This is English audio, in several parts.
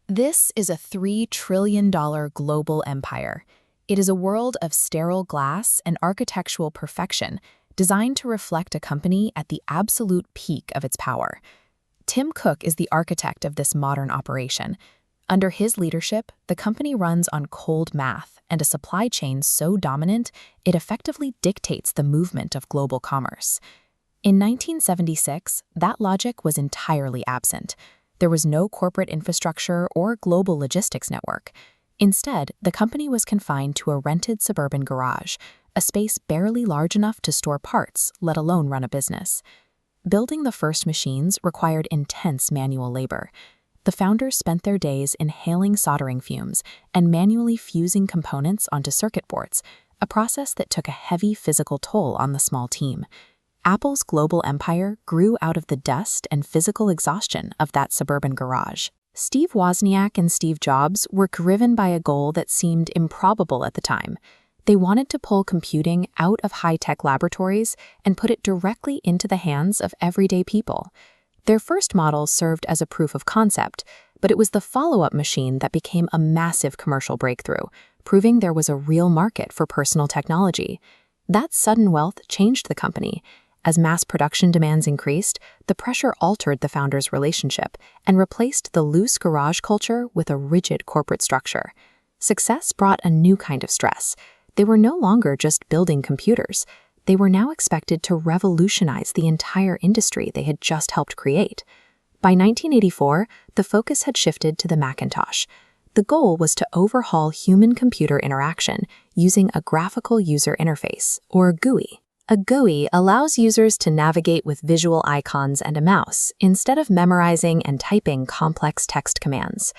This is a $3 trillion global empire. It is a world of sterile glass and architectural perfection designed to reflect a company at the absolute peak of its power. Tim Cook is the architect of this modern operation. Under his leadership, the company runs on cold math and a supply chain so dominant it effectively dictates the movement of global commerce. In 1976, that logic was entirely absent. There was no corporate infrastructure or global logistics network. Instead, the company was confined to a rented suburban garage, a space barely large enough to store parts, let alone run a business. Building the first machines required intense manual labor. The founders spent their days inhaling soldering fumes and manually fusing components onto circuit boards, a process that took a heavy physical toll on the small team. Apple's global empire grew out of the dust and physical exhaustion of that suburban garage. Steve Wozniak and Steve Jobs were driven by a goal that seemed improbable at the time. They wanted to pull computing out of high-tech laboratories and put it directly into the hands of everyday people. Their first model served as a proof of concept, but it was the follow-up machine that became a massive commercial breakthrough, proving there was a real market for personal technology. That sudden wealth changed the company. As mass production demands increased, the pressure altered the founders' relationship and replaced the loose garage culture with a rigid corporate structure. Success brought a new kind of stress. They were no longer just building computers. They were now expected to revolutionize the entire industry they had just helped create. By 1984, the focus had shifted to the Macintosh. The goal was to overhaul human-computer interaction using a graphical user interface, or GUI. A GUI allows users to navigate with visual icons and a mouse instead of memorizing and typing complex text commands.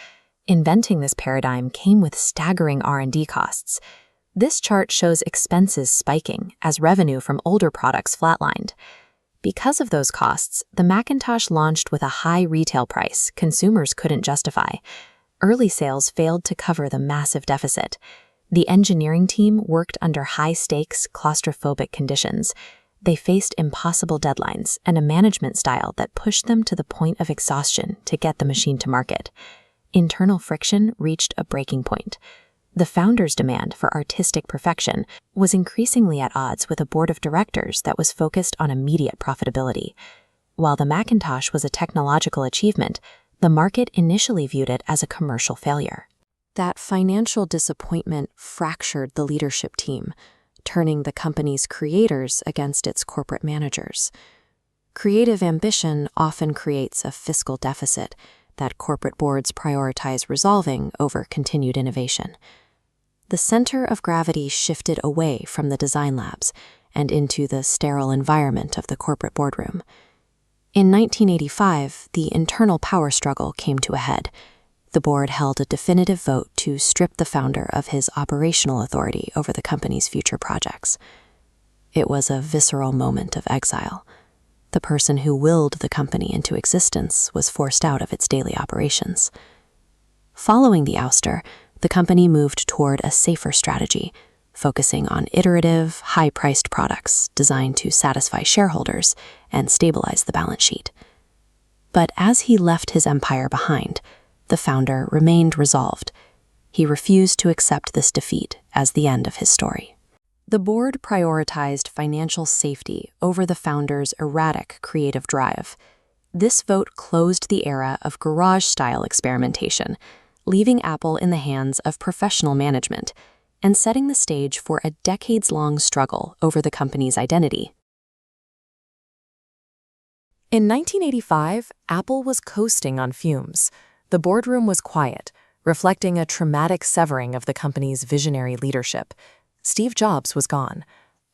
Inventing this paradigm came with staggering R&D costs. This chart shows expenses spiking as revenue from older products flatlined. Because of those costs, the Macintosh launched with a high retail price consumers couldn't justify. Early sales failed to cover the massive deficit. The engineering team worked under high-stakes, claustrophobic conditions. They faced impossible deadlines and a management style that pushed them to the point of exhaustion to get the machine to market. Internal friction reached a breaking point. The founders' demand for artistic perfection was increasingly at odds with a board of directors that was focused on immediate profitability. While the Macintosh was a technological achievement, the market initially viewed it as a commercial failure. That financial disappointment fractured the leadership team, turning the company's creators against its corporate managers. Creative ambition often creates a fiscal deficit that corporate boards prioritize resolving over continued innovation. The center of gravity shifted away from the design labs and into the sterile environment of the corporate boardroom. In 1985, the internal power struggle came to a head. The board held a definitive vote to strip the founder of his operational authority over the company's future projects. It was a visceral moment of exile. The person who willed the company into existence was forced out of its daily operations. Following the ouster, the company moved toward a safer strategy, focusing on iterative, high-priced products designed to satisfy shareholders and stabilize the balance sheet. But as he left his empire behind, the founder remained resolved. He refused to accept this defeat as the end of his story. The board prioritized financial safety over the founder's erratic creative drive. This vote closed the era of garage-style experimentation, leaving Apple in the hands of professional management and setting the stage for a decades-long struggle over the company's identity. In 1985, Apple was coasting on fumes. The boardroom was quiet, reflecting a traumatic severing of the company's visionary leadership. Steve Jobs was gone.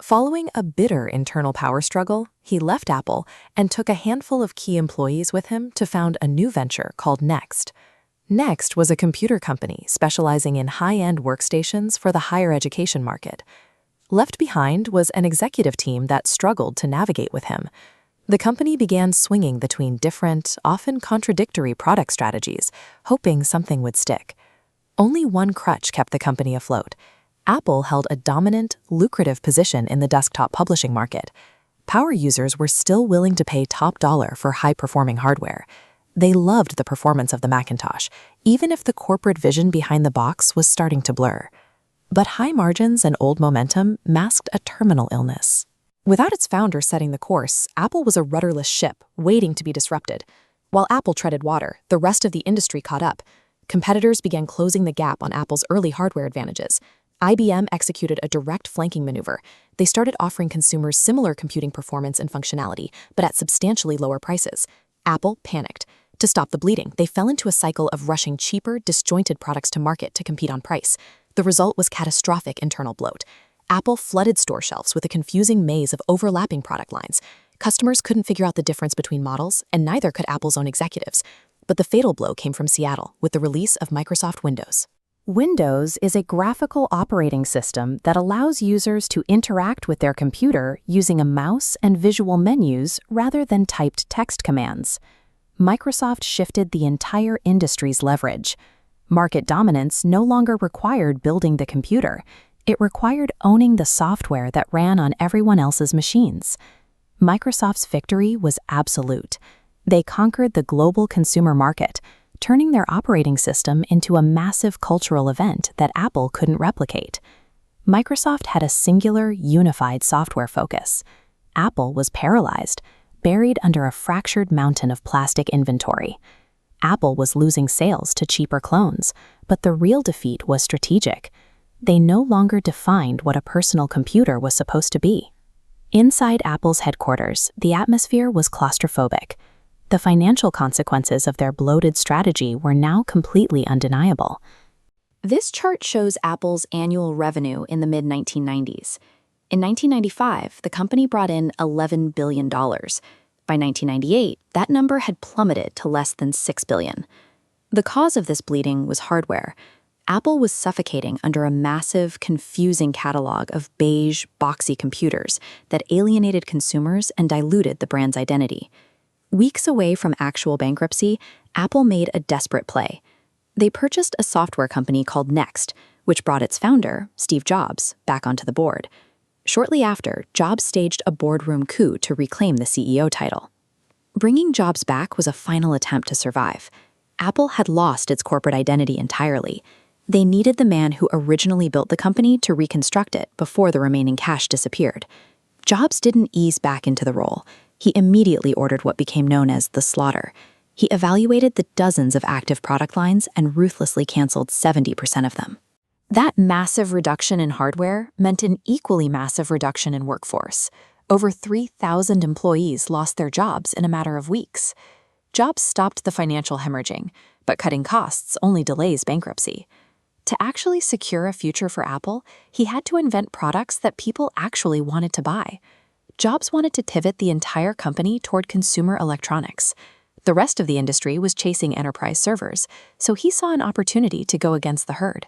Following a bitter internal power struggle, he left Apple and took a handful of key employees with him to found a new venture called Next. Next was a computer company specializing in high-end workstations for the higher education market. Left behind was an executive team that struggled to navigate with him. The company began swinging between different, often contradictory product strategies, hoping something would stick. Only one crutch kept the company afloat. Apple held a dominant, lucrative position in the desktop publishing market. Power users were still willing to pay top dollar for high-performing hardware. They loved the performance of the Macintosh, even if the corporate vision behind the box was starting to blur. But high margins and old momentum masked a terminal illness. Without its founder setting the course, Apple was a rudderless ship, waiting to be disrupted. While Apple treaded water, the rest of the industry caught up. Competitors began closing the gap on Apple's early hardware advantages. IBM executed a direct flanking maneuver. They started offering consumers similar computing performance and functionality, but at substantially lower prices. Apple panicked. To stop the bleeding, they fell into a cycle of rushing cheaper, disjointed products to market to compete on price. The result was catastrophic internal bloat. Apple flooded store shelves with a confusing maze of overlapping product lines. Customers couldn't figure out the difference between models, and neither could Apple's own executives. But the fatal blow came from Seattle with the release of Microsoft Windows. Windows is a graphical operating system that allows users to interact with their computer using a mouse and visual menus rather than typed text commands. Microsoft shifted the entire industry's leverage. Market dominance no longer required building the computer. It required owning the software that ran on everyone else's machines. Microsoft's victory was absolute. They conquered the global consumer market, turning their operating system into a massive cultural event that Apple couldn't replicate. Microsoft had a singular, unified software focus. Apple was paralyzed, buried under a fractured mountain of plastic inventory. Apple was losing sales to cheaper clones, but the real defeat was strategic. They no longer defined what a personal computer was supposed to be. Inside Apple's headquarters, the atmosphere was claustrophobic. The financial consequences of their bloated strategy were now completely undeniable. This chart shows Apple's annual revenue in the mid-1990s. In 1995, the company brought in $11 billion. By 1998, that number had plummeted to less than $6 billion. The cause of this bleeding was hardware. Apple was suffocating under a massive, confusing catalog of beige, boxy computers that alienated consumers and diluted the brand's identity. Weeks away from actual bankruptcy, Apple made a desperate play. They purchased a software company called Next, which brought its founder, Steve Jobs, back onto the board. Shortly after, Jobs staged a boardroom coup to reclaim the CEO title. Bringing Jobs back was a final attempt to survive. Apple had lost its corporate identity entirely. They needed the man who originally built the company to reconstruct it before the remaining cash disappeared. Jobs didn't ease back into the role. He immediately ordered what became known as the slaughter. He evaluated the dozens of active product lines and ruthlessly canceled 70% of them. That massive reduction in hardware meant an equally massive reduction in workforce. Over 3,000 employees lost their jobs in a matter of weeks. Jobs stopped the financial hemorrhaging, but cutting costs only delays bankruptcy. To actually secure a future for Apple, he had to invent products that people actually wanted to buy. Jobs wanted to pivot the entire company toward consumer electronics. The rest of the industry was chasing enterprise servers, so he saw an opportunity to go against the herd.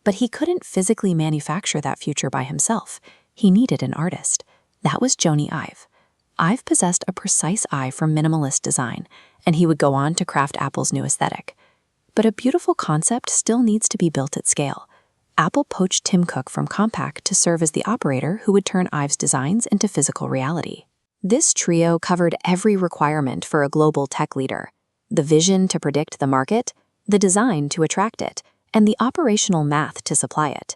But he couldn't physically manufacture that future by himself. He needed an artist. That was Jony Ive. Ive possessed a precise eye for minimalist design, and he would go on to craft Apple's new aesthetic. But a beautiful concept still needs to be built at scale. Apple poached Tim Cook from Compaq to serve as the operator who would turn Ive's designs into physical reality. This trio covered every requirement for a global tech leader: the vision to predict the market, the design to attract it, and the operational math to supply it.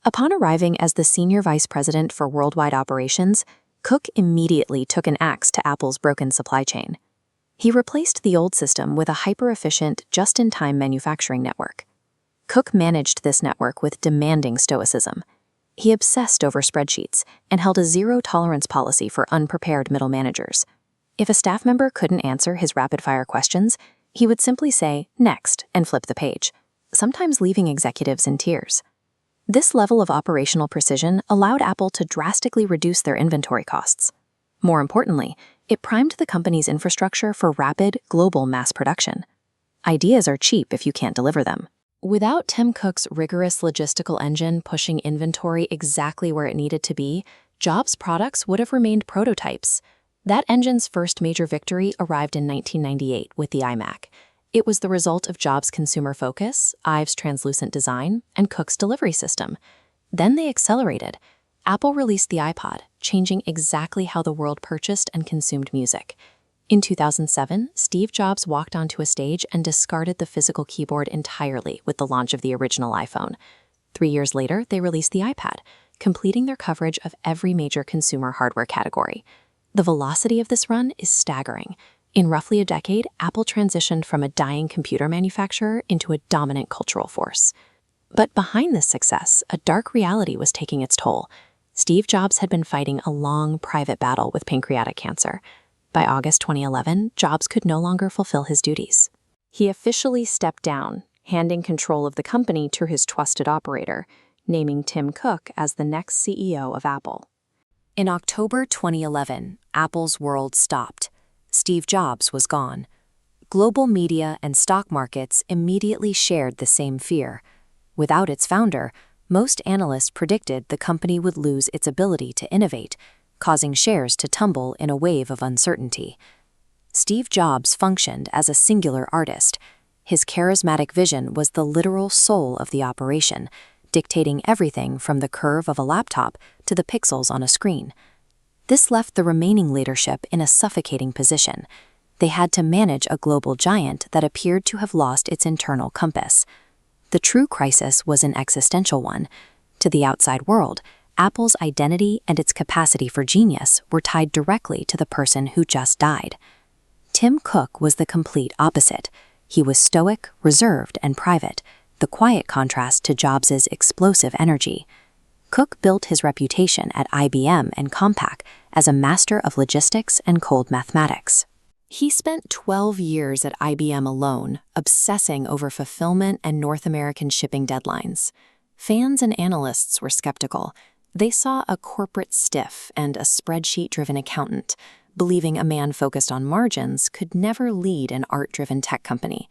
Upon arriving as the senior vice president for worldwide operations, Cook immediately took an axe to Apple's broken supply chain. He replaced the old system with a hyper-efficient, just-in-time manufacturing network. Cook managed this network with demanding stoicism. He obsessed over spreadsheets and held a zero-tolerance policy for unprepared middle managers. If a staff member couldn't answer his rapid-fire questions, he would simply say, "Next," and flip the page, sometimes leaving executives in tears. This level of operational precision allowed Apple to drastically reduce their inventory costs. More importantly, it primed the company's infrastructure for rapid, global mass production. Ideas are cheap if you can't deliver them. Without Tim Cook's rigorous logistical engine pushing inventory exactly where it needed to be, Jobs' products would have remained prototypes. That engine's first major victory arrived in 1998 with the iMac. It was the result of Jobs' consumer focus, Ive's translucent design, and Cook's delivery system. Then they accelerated. Apple released the iPod, changing exactly how the world purchased and consumed music. In 2007, Steve Jobs walked onto a stage and discarded the physical keyboard entirely with the launch of the original iPhone. 3 years later, they released the iPad, completing their coverage of every major consumer hardware category. The velocity of this run is staggering. In roughly a decade, Apple transitioned from a dying computer manufacturer into a dominant cultural force. But behind this success, a dark reality was taking its toll. Steve Jobs had been fighting a long, private battle with pancreatic cancer. By August 2011, Jobs could no longer fulfill his duties. He officially stepped down, handing control of the company to his trusted operator, naming Tim Cook as the next CEO of Apple. In October 2011, Apple's world stopped. Steve Jobs was gone. Global media and stock markets immediately shared the same fear. Without its founder, most analysts predicted the company would lose its ability to innovate, causing shares to tumble in a wave of uncertainty. Steve Jobs functioned as a singular artist. His charismatic vision was the literal soul of the operation, dictating everything from the curve of a laptop to the pixels on a screen. This left the remaining leadership in a suffocating position. They had to manage a global giant that appeared to have lost its internal compass. The true crisis was an existential one. To the outside world, Apple's identity and its capacity for genius were tied directly to the person who just died. Tim Cook was the complete opposite. He was stoic, reserved, and private, the quiet contrast to Jobs' explosive energy. Cook built his reputation at IBM and Compaq as a master of logistics and cold mathematics. He spent 12 years at IBM alone, obsessing over fulfillment and North American shipping deadlines. Fans and analysts were skeptical. They saw a corporate stiff and a spreadsheet-driven accountant, believing a man focused on margins could never lead an art-driven tech company.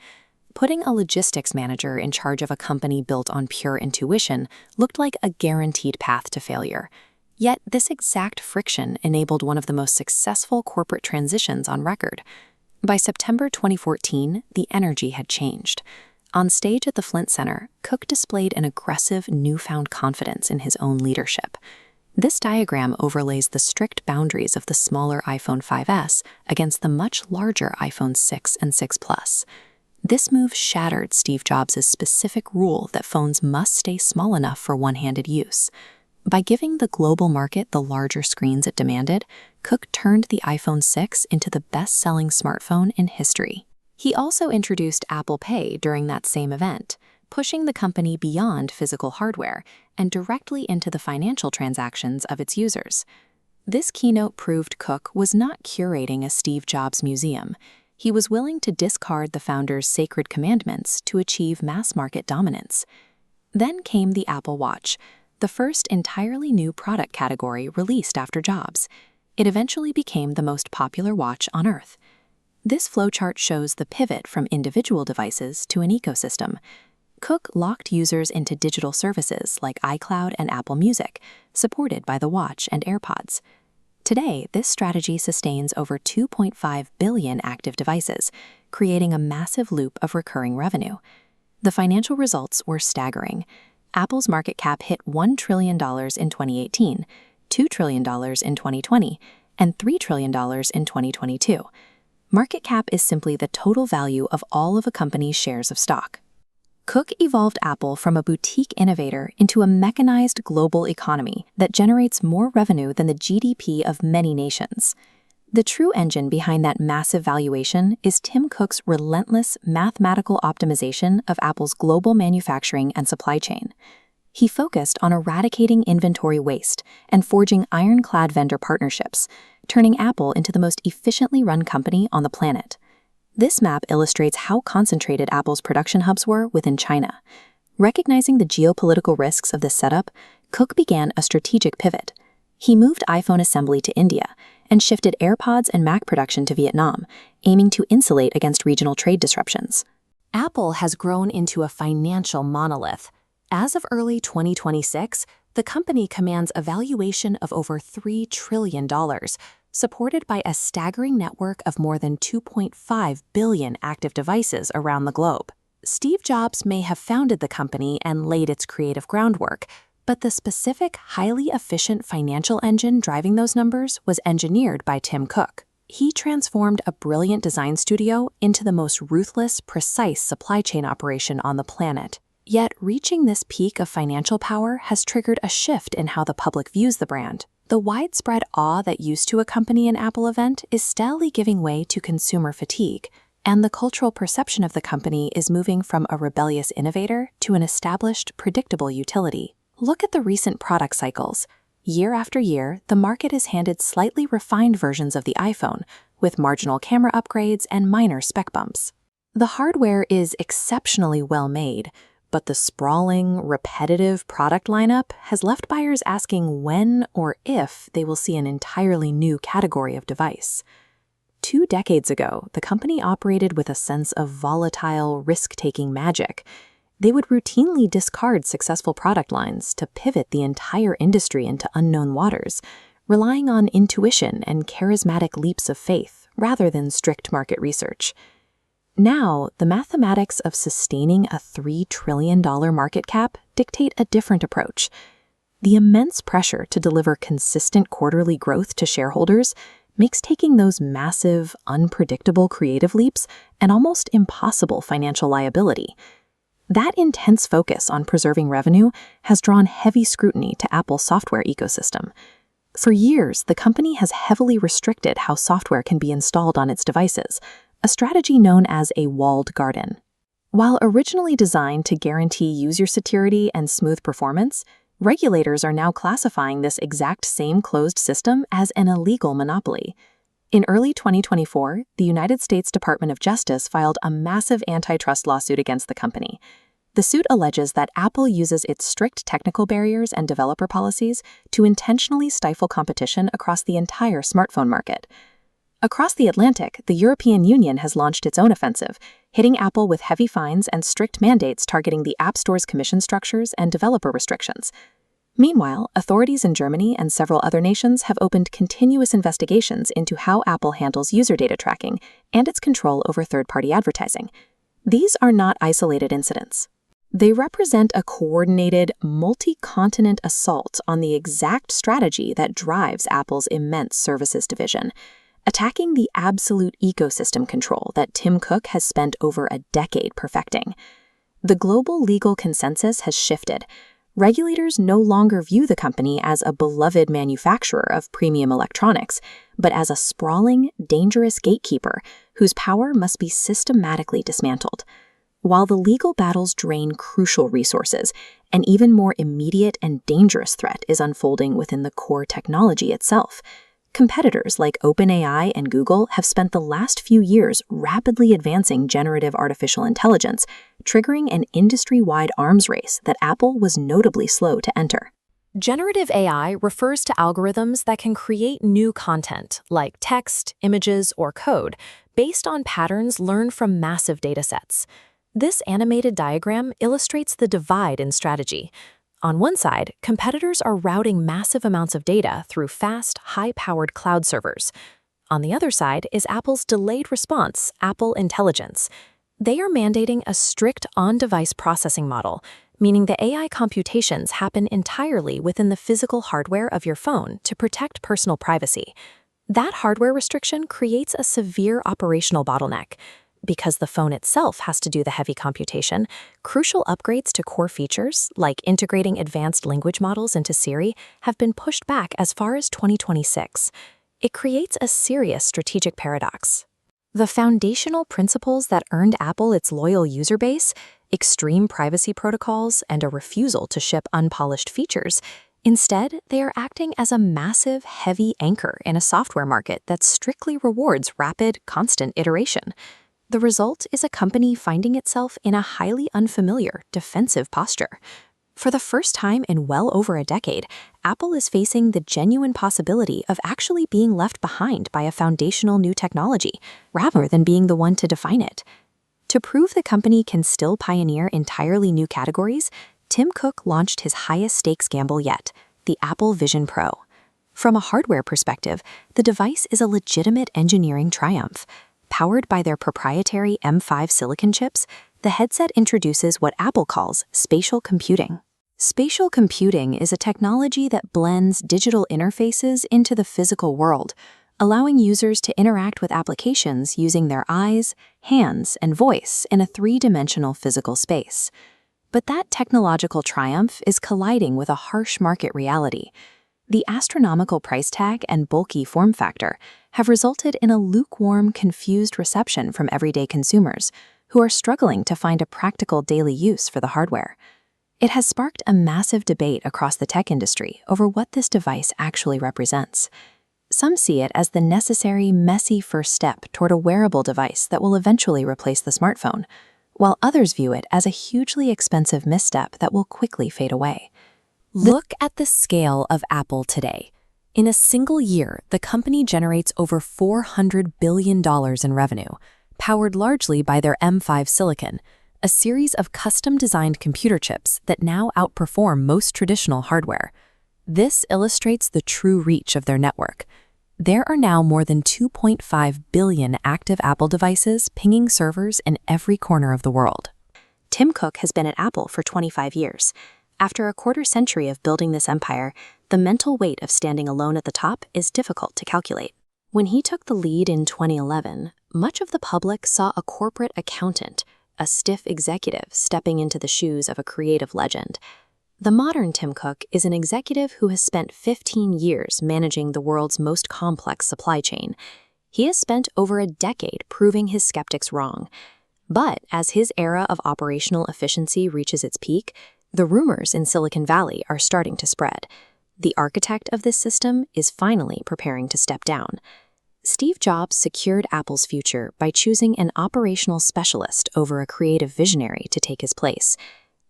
Putting a logistics manager in charge of a company built on pure intuition looked like a guaranteed path to failure. Yet this exact friction enabled one of the most successful corporate transitions on record. By September 2014, the energy had changed. On stage at the Flint Center, Cook displayed an aggressive, newfound confidence in his own leadership. This diagram overlays the strict boundaries of the smaller iPhone 5S against the much larger iPhone 6 and 6 Plus. This move shattered Steve Jobs' specific rule that phones must stay small enough for one-handed use. By giving the global market the larger screens it demanded, Cook turned the iPhone 6 into the best-selling smartphone in history. He also introduced Apple Pay during that same event, pushing the company beyond physical hardware and directly into the financial transactions of its users. This keynote proved Cook was not curating a Steve Jobs museum. He was willing to discard the founder's sacred commandments to achieve mass-market dominance. Then came the Apple Watch, the first entirely new product category released after Jobs. It eventually became the most popular watch on Earth. This flowchart shows the pivot from individual devices to an ecosystem. Cook locked users into digital services like iCloud and Apple Music, supported by the Watch and AirPods. Today, this strategy sustains over 2.5 billion active devices, creating a massive loop of recurring revenue. The financial results were staggering. Apple's market cap hit $1 trillion in 2018, $2 trillion in 2020, and $3 trillion in 2022. Market cap is simply the total value of all of a company's shares of stock. Cook evolved Apple from a boutique innovator into a mechanized global economy that generates more revenue than the GDP of many nations. The true engine behind that massive valuation is Tim Cook's relentless mathematical optimization of Apple's global manufacturing and supply chain. He focused on eradicating inventory waste and forging ironclad vendor partnerships, turning Apple into the most efficiently run company on the planet. This map illustrates how concentrated Apple's production hubs were within China. Recognizing the geopolitical risks of this setup, Cook began a strategic pivot. He moved iPhone assembly to India and shifted AirPods and Mac production to Vietnam, aiming to insulate against regional trade disruptions. Apple has grown into a financial monolith. As of early 2026, the company commands a valuation of over $3 trillion, supported by a staggering network of more than 2.5 billion active devices around the globe. Steve Jobs may have founded the company and laid its creative groundwork, but the specific, highly efficient financial engine driving those numbers was engineered by Tim Cook. He transformed a brilliant design studio into the most ruthless, precise supply chain operation on the planet. Yet, reaching this peak of financial power has triggered a shift in how the public views the brand. The widespread awe that used to accompany an Apple event is steadily giving way to consumer fatigue, and the cultural perception of the company is moving from a rebellious innovator to an established, predictable utility. Look at the recent product cycles. Year after year, the market is handed slightly refined versions of the iPhone, with marginal camera upgrades and minor spec bumps. The hardware is exceptionally well made, but the sprawling, repetitive product lineup has left buyers asking when or if they will see an entirely new category of device. 2 decades ago, the company operated with a sense of volatile, risk-taking magic. They would routinely discard successful product lines to pivot the entire industry into unknown waters, relying on intuition and charismatic leaps of faith rather than strict market research. Now, the mathematics of sustaining a $3 trillion market cap dictate a different approach. The immense pressure to deliver consistent quarterly growth to shareholders makes taking those massive, unpredictable creative leaps an almost impossible financial liability. That intense focus on preserving revenue has drawn heavy scrutiny to Apple's software ecosystem. For years, the company has heavily restricted how software can be installed on its devices, a strategy known as a walled garden. While originally designed to guarantee user security and smooth performance, regulators are now classifying this exact same closed system as an illegal monopoly. In early 2024, the United States Department of Justice filed a massive antitrust lawsuit against the company. The suit alleges that Apple uses its strict technical barriers and developer policies to intentionally stifle competition across the entire smartphone market. Across the Atlantic, the European Union has launched its own offensive, hitting Apple with heavy fines and strict mandates targeting the App Store's commission structures and developer restrictions. Meanwhile, authorities in Germany and several other nations have opened continuous investigations into how Apple handles user data tracking and its control over third-party advertising. These are not isolated incidents. They represent a coordinated, multi-continent assault on the exact strategy that drives Apple's immense services division, attacking the absolute ecosystem control that Tim Cook has spent over a decade perfecting. The global legal consensus has shifted. Regulators no longer view the company as a beloved manufacturer of premium electronics, but as a sprawling, dangerous gatekeeper whose power must be systematically dismantled. While the legal battles drain crucial resources, an even more immediate and dangerous threat is unfolding within the core technology itself. Competitors like OpenAI and Google have spent the last few years rapidly advancing generative artificial intelligence, triggering an industry-wide arms race that Apple was notably slow to enter. Generative AI refers to algorithms that can create new content, like text, images, or code, based on patterns learned from massive datasets. This animated diagram illustrates the divide in strategy. On one side, competitors are routing massive amounts of data through fast, high-powered cloud servers. On the other side is Apple's delayed response, Apple Intelligence. They are mandating a strict on-device processing model, meaning the AI computations happen entirely within the physical hardware of your phone to protect personal privacy. That hardware restriction creates a severe operational bottleneck. Because the phone itself has to do the heavy computation, crucial upgrades to core features, like integrating advanced language models into Siri, have been pushed back as far as 2026. It creates a serious strategic paradox. The foundational principles that earned Apple its loyal user base, extreme privacy protocols, and a refusal to ship unpolished features, instead, they are acting as a massive, heavy anchor in a software market that strictly rewards rapid, constant iteration. The result is a company finding itself in a highly unfamiliar, defensive posture. For the first time in well over a decade, Apple is facing the genuine possibility of actually being left behind by a foundational new technology, rather than being the one to define it. To prove the company can still pioneer entirely new categories, Tim Cook launched his highest-stakes gamble yet, the Apple Vision Pro. From a hardware perspective, the device is a legitimate engineering triumph. Powered by their proprietary M5 silicon chips, the headset introduces what Apple calls spatial computing. Spatial computing is a technology that blends digital interfaces into the physical world, allowing users to interact with applications using their eyes, hands, and voice in a three-dimensional physical space. But that technological triumph is colliding with a harsh market reality. The astronomical price tag and bulky form factor have resulted in a lukewarm, confused reception from everyday consumers who are struggling to find a practical daily use for the hardware. It has sparked a massive debate across the tech industry over what this device actually represents. Some see it as the necessary, messy first step toward a wearable device that will eventually replace the smartphone, while others view it as a hugely expensive misstep that will quickly fade away. Look at the scale of Apple today. In a single year, the company generates over $400 billion in revenue, powered largely by their M5 silicon, a series of custom-designed computer chips that now outperform most traditional hardware. This illustrates the true reach of their network. There are now more than 2.5 billion active Apple devices pinging servers in every corner of the world. Tim Cook has been at Apple for 25 years. After a quarter-century of building this empire, the mental weight of standing alone at the top is difficult to calculate. When he took the lead in 2011, much of the public saw a corporate accountant, a stiff executive stepping into the shoes of a creative legend. The modern Tim Cook is an executive who has spent 15 years managing the world's most complex supply chain. He has spent over a decade proving his skeptics wrong. But as his era of operational efficiency reaches its peak, the rumors in Silicon Valley are starting to spread. The architect of this system is finally preparing to step down. Steve Jobs secured Apple's future by choosing an operational specialist over a creative visionary to take his place.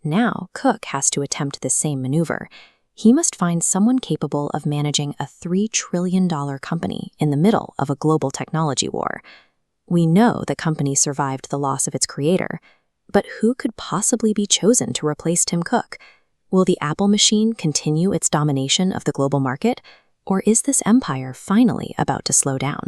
Now, Cook has to attempt this same maneuver. He must find someone capable of managing a $3 trillion company in the middle of a global technology war. We know the company survived the loss of its creator, but who could possibly be chosen to replace Tim Cook? Will the Apple machine continue its domination of the global market, or is this empire finally about to slow down?